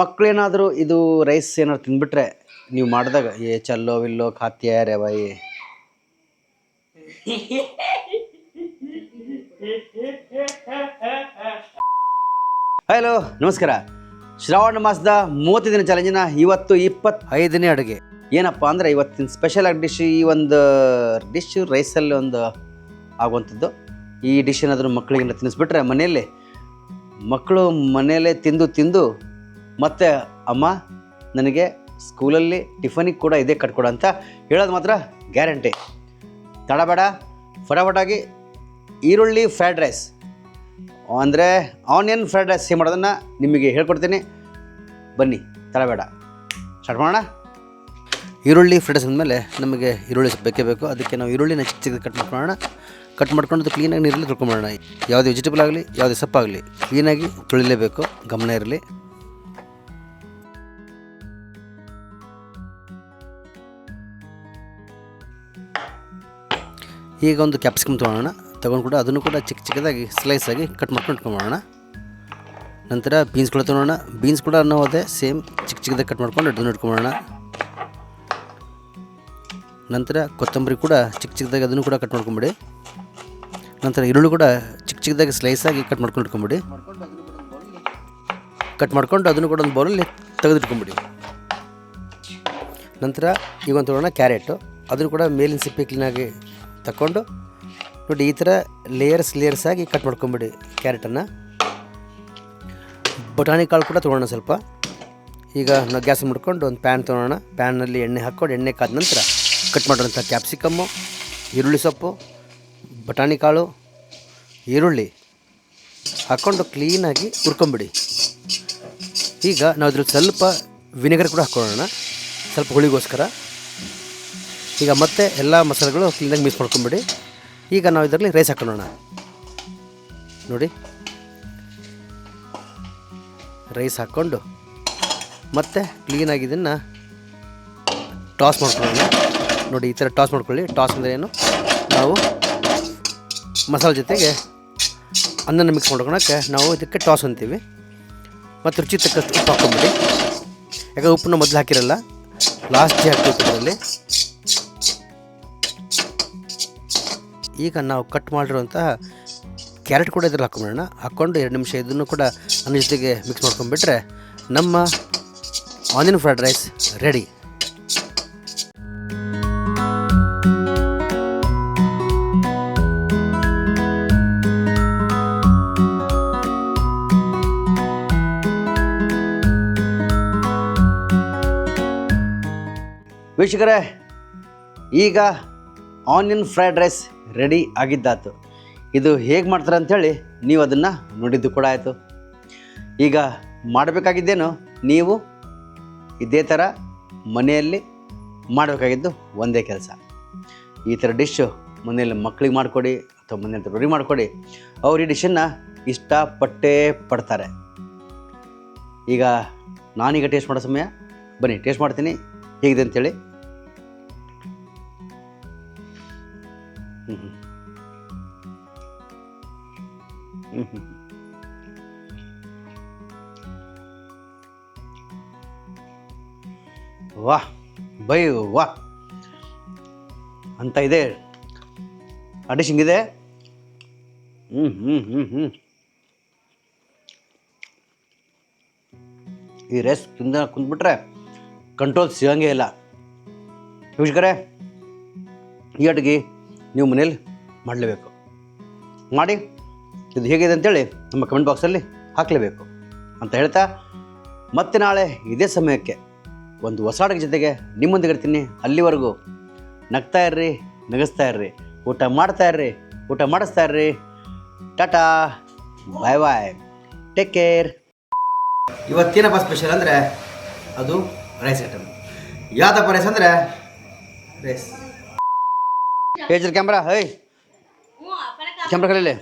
ಮಕ್ಕಳೇನಾದರೂ ಇದು ರೈಸ್ ಏನಾದ್ರು ತಿಂದ್ಬಿಟ್ರೆ ನೀವು ಮಾಡಿದಾಗ ಚಲ್ಲೋ ವಿಲ್ಲೋ ಖಾತ್ಯ ರೇ ಬಾಯಿ. ಹಲೋ ನಮಸ್ಕಾರ. ಶ್ರಾವಣ ಮಾಸದ 30 ದಿನ ಚಾಲೆಂಜಿನ ಇವತ್ತು 25ನೇ ಅಡುಗೆ ಏನಪ್ಪ ಅಂದರೆ ಇವತ್ತಿನ ಸ್ಪೆಷಲ್ ಆಗಿ ಡಿಶ್. ಈ ಒಂದು ಡಿಶ್ ರೈಸಲ್ಲಿ ಒಂದು ಆಗುವಂಥದ್ದು. ಈ ಡಿಶ್ ಏನಾದರೂ ಮಕ್ಕಳಿಗೆಲ್ಲ ತಿನ್ನಿಸ್ಬಿಟ್ರೆ ಮನೆಯಲ್ಲಿ ಮಕ್ಕಳು ಮನೆಯಲ್ಲೇ ತಿಂದು ಮತ್ತು ಅಮ್ಮ ನನಗೆ ಸ್ಕೂಲಲ್ಲಿ ಟಿಫನಿಗೆ ಕೂಡ ಇದೇ ಕಟ್ಕೊಡು ಅಂತ ಹೇಳೋದು ಮಾತ್ರ ಗ್ಯಾರಂಟಿ. ತಡಬೇಡ, ಫಟಾಫಟಾಗಿ ಈರುಳ್ಳಿ ಫ್ರೈಡ್ ರೈಸ್ ಅಂದರೆ ಆನಿಯನ್ ಫ್ರೈಡ್ ರೈಸ್ ಹೇಗೆ ಮಾಡೋದನ್ನು ನಿಮಗೆ ಹೇಳ್ಕೊಡ್ತೀನಿ. ಬನ್ನಿ, ತಡಬೇಡ, ಸ್ಟಾರ್ಟ್ ಮಾಡೋಣ. ಈರುಳ್ಳಿ ಫ್ರೈಡ್ ರೈಸ್ ಅಂದಮೇಲೆ ನಮಗೆ ಈರುಳ್ಳಿ ಬೇಕೇ ಬೇಕು. ಅದಕ್ಕೆ ನಾವು ಈರುಳ್ಳಿನ ಚಿಕ್ಕ ಚಿಕ್ಕ ಕಟ್ ಮಾಡ್ಕೊಳ್ಳೋಣ. ಕಟ್ ಮಾಡ್ಕೊಂಡು ಅದು ಕ್ಲೀನಾಗಿ ನೀರಲ್ಲಿ ತೊಳ್ಕೊಂಬೋಣ. ಯಾವುದೇ ವೆಜಿಟೇಬಲ್ ಆಗಲಿ ಯಾವುದೇ ಸೊಪ್ಪಾಗಲಿ ಕ್ಲೀನಾಗಿ ತೊಳಿಲೇಬೇಕು, ಗಮನ ಇರಲಿ. ಈಗ ಒಂದು ಕ್ಯಾಪ್ಸಿಕಮ್ ತೊಗೊಳ್ಳೋಣ. ತೊಗೊಂಡು ಕೂಡ ಅದನ್ನು ಕೂಡ ಚಿಕ್ಕ ಚಿಕ್ಕದಾಗಿ ಸ್ಲೈಸಾಗಿ ಕಟ್ ಮಾಡ್ಕೊಂಡು ಇಟ್ಕೊಂಬೋಣ. ನಂತರ ಬೀನ್ಸ್ ಕೂಡ ತೊಗೊಳ್ಳೋಣ. ಬೀನ್ಸ್ ಕೂಡ ನಾವು ಅದೇ ಸೇಮ್ ಚಿಕ್ಕ ಚಿಕ್ಕದಾಗಿ ಕಟ್ ಮಾಡ್ಕೊಂಡು ಅದನ್ನು ಇಟ್ಕೊಂಬೋಣ. ನಂತರ ಕೊತ್ತಂಬರಿ ಕೂಡ ಚಿಕ್ಕ ಚಿಕ್ಕದಾಗಿ ಅದನ್ನು ಕೂಡ ಕಟ್ ಮಾಡ್ಕೊಂಬಿಡಿ. ನಂತರ ಈರುಳ್ಳಿ ಕೂಡ ಚಿಕ್ಕ ಚಿಕ್ಕದಾಗಿ ಸ್ಲೈಸಾಗಿ ಕಟ್ ಮಾಡ್ಕೊಂಡು ಇಟ್ಕೊಂಬಿಡಿ. ಕಟ್ ಮಾಡ್ಕೊಂಡು ಅದನ್ನು ಕೂಡ ಒಂದು ಬೌಲಲ್ಲಿ ತೆಗೆದಿಟ್ಕೊಂಬಿಡಿ. ನಂತರ ಈಗ ಒಂದು ತೊಗೊಳ್ಳೋಣ ಕ್ಯಾರೆಟು. ಅದನ್ನು ಕೂಡ ಮೇಲಿನ ಸಿಪ್ಪೆ ಕ್ಲೀನಾಗಿ ತಗೊಂಡು ನೋಡಿ ಈ ಥರ ಲೇಯರ್ಸ್ ಆಗಿ ಕಟ್ ಮಾಡ್ಕೊಂಬಿಡಿ ಕ್ಯಾರೆಟನ್ನು. ಬಟಾಣಿ ಕಾಳು ಕೂಡ ತೊಗೊಳ್ಳೋಣ ಸ್ವಲ್ಪ. ಈಗ ನಾವು ಗ್ಯಾಸ್ ಮುಡ್ಕೊಂಡು ಒಂದು ಪ್ಯಾನ್ ತೊಗೊಳ್ಳೋಣ. ಪ್ಯಾನಲ್ಲಿ ಎಣ್ಣೆ ಹಾಕ್ಕೊಂಡು ಎಣ್ಣೆ ಕಾದ ನಂತರ ಕಟ್ ಮಾಡಿರೋಂಥ ಕ್ಯಾಪ್ಸಿಕಮ್ಮು, ಈರುಳ್ಳಿ ಸೊಪ್ಪು, ಬಟಾಣಿ ಕಾಳು, ಈರುಳ್ಳಿ ಹಾಕ್ಕೊಂಡು ಕ್ಲೀನಾಗಿ ಹುರ್ಕೊಂಬಿಡಿ. ಈಗ ನಾವು ಇದ್ರಲ್ಲಿ ಸ್ವಲ್ಪ ವಿನೆಗರ್ ಕೂಡ ಹಾಕ್ಕೊಳ್ಳೋಣ, ಸ್ವಲ್ಪ ಹುಳಿಗೋಸ್ಕರ. ಈಗ ಮತ್ತೆ ಎಲ್ಲ ಮಸಾಲೆಗಳು ಕ್ಲೀನಾಗಿ ಮಿಕ್ಸ್ ಮಾಡ್ಕೊಂಬಿಡಿ. ಈಗ ನಾವು ಇದರಲ್ಲಿ ರೈಸ್ ಹಾಕೊಳ್ಳೋಣ. ನೋಡಿ ರೈಸ್ ಹಾಕ್ಕೊಂಡು ಮತ್ತೆ ಕ್ಲೀನಾಗಿ ಇದನ್ನು ಟಾಸ್ ಮಾಡ್ಕೊಳ್ಳೋಣ. ನೋಡಿ ಈ ಥರ ಟಾಸ್ ಮಾಡ್ಕೊಳ್ಳಿ. ಟಾಸ್ ಅಂದರೆ ಏನು, ನಾವು ಮಸಾಲೆ ಜೊತೆಗೆ ಅನ್ನನ ಮಿಕ್ಸ್ ಮಾಡ್ಕೊಳಕ್ಕೆ ನಾವು ಇದಕ್ಕೆ ಟಾಸ್ ಅಂತೀವಿ. ಮತ್ತು ರುಚಿ ತಕ್ಕಷ್ಟು ಉಪ್ಪು ಹಾಕ್ಕೊಂಬಿಡಿ. ಯಾಕಂದರೆ ಉಪ್ಪನ್ನ ಮೊದಲು ಹಾಕಿರಲ್ಲ, ಲಾಸ್ಟಿಗೆ ಹಾಕ್ಬೇಕು ಇದರಲ್ಲಿ. ಈಗ ನಾವು ಕಟ್ ಮಾಡಿರುವಂತಹ ಕ್ಯಾರೆಟ್ ಕೂಡ ಇದ್ರಲ್ಲಿ ಹಾಕ್ಕೊಂಬಿಡೋಣ. ಹಾಕ್ಕೊಂಡು 2 ನಿಮಿಷ ಇದನ್ನು ಕೂಡ ಅನ್ನ ಜೊತೆಗೆ ಮಿಕ್ಸ್ ಮಾಡ್ಕೊಂಡ್ಬಿಟ್ರೆ ನಮ್ಮ ಆನಿಯನ್ ಫ್ರೈಡ್ ರೈಸ್ ರೆಡಿ. ವೀಕ್ಷಕರೇ, ಈಗ ಆನಿಯನ್ ಫ್ರೈಡ್ ರೈಸ್ ರೆಡಿ ಆಗಿದ್ದಾತು. ಇದು ಹೇಗೆ ಮಾಡ್ತಾರೆ ಅಂಥೇಳಿ ನೀವು ಅದನ್ನು ನೋಡಿದ್ದು ಕೂಡ ಆಯಿತು. ಈಗ ಮಾಡಬೇಕಾಗಿದ್ದೇನು, ನೀವು ಇದೇ ಥರ ಮನೆಯಲ್ಲಿ ಮಾಡಬೇಕಾಗಿದ್ದು ಒಂದೇ ಕೆಲಸ. ಈ ಥರ ಡಿಶ್ಶು ಮನೆಯಲ್ಲಿ ಮಕ್ಕಳಿಗೆ ಮಾಡಿಕೊಡಿ ಅಥವಾ ಮನೆಯಲ್ಲಿ ರೆಡಿ ಮಾಡಿಕೊಡಿ. ಅವ್ರು ಈ ಡಿಶನ್ನು ಇಷ್ಟಪಟ್ಟೇ ಪಡ್ತಾರೆ. ಈಗ ನಾನೀಗ ಟೇಸ್ಟ್ ಮಾಡೋ ಸಮಯ. ಬನ್ನಿ ಟೇಸ್ಟ್ ಮಾಡ್ತೀನಿ ಹೇಗಿದೆ ಅಂಥೇಳಿ. ವಾಹ್ ಬೈ ವಾಹ್ ಅಂತ ಇದೆ, ಡಿಶ್ ಹಿಂಗಿದೆ. ಈ ರೈಸ್ ಕುಂತ್ಬಿಟ್ರೆ ಕಂಟ್ರೋಲ್ ಸಿಗಂಗೇ ಇಲ್ಲ. ವೀಕ್ಷಕರೇ, ಈ ಅಡುಗೆ ನೀವು ಮನೇಲಿ ಮಾಡಲೇಬೇಕು. ಮಾಡಿ ಇದು ಹೇಗಿದೆ ಅಂತೇಳಿ ನಮ್ಮ ಕಮೆಂಟ್ ಬಾಕ್ಸಲ್ಲಿ ಹಾಕಲೇಬೇಕು ಅಂತ ಹೇಳ್ತಾ, ಮತ್ತೆ ನಾಳೆ ಇದೇ ಸಮಯಕ್ಕೆ ಒಂದು ಹೊಸ ಅಡುಗೆ ಜೊತೆಗೆ ನಿಮ್ಮೊಂದಿಗೆ ಇರ್ತೀನಿ. ಅಲ್ಲಿವರೆಗೂ ನಗ್ತಾ ಇರ್ರಿ, ನಗಿಸ್ತಾ ಇರ್ರಿ, ಊಟ ಮಾಡ್ತಾ ಇರ್ರಿ, ಊಟ ಮಾಡಿಸ್ತಾ ಇರ್ರಿ. Tata, bye bye, take care. ಇವತ್ತೇನಪ್ಪ ಸ್ಪೆಷಲ್ ಅಂದರೆ ಅದು ರೈಸ್ ಐಟಮ್. ಯಾವ್ದಪ್ಪ ರೈಸ್ ಅಂದರೆ ರೈಸ್. Camera, hi camera ಕಲೀಲಿ.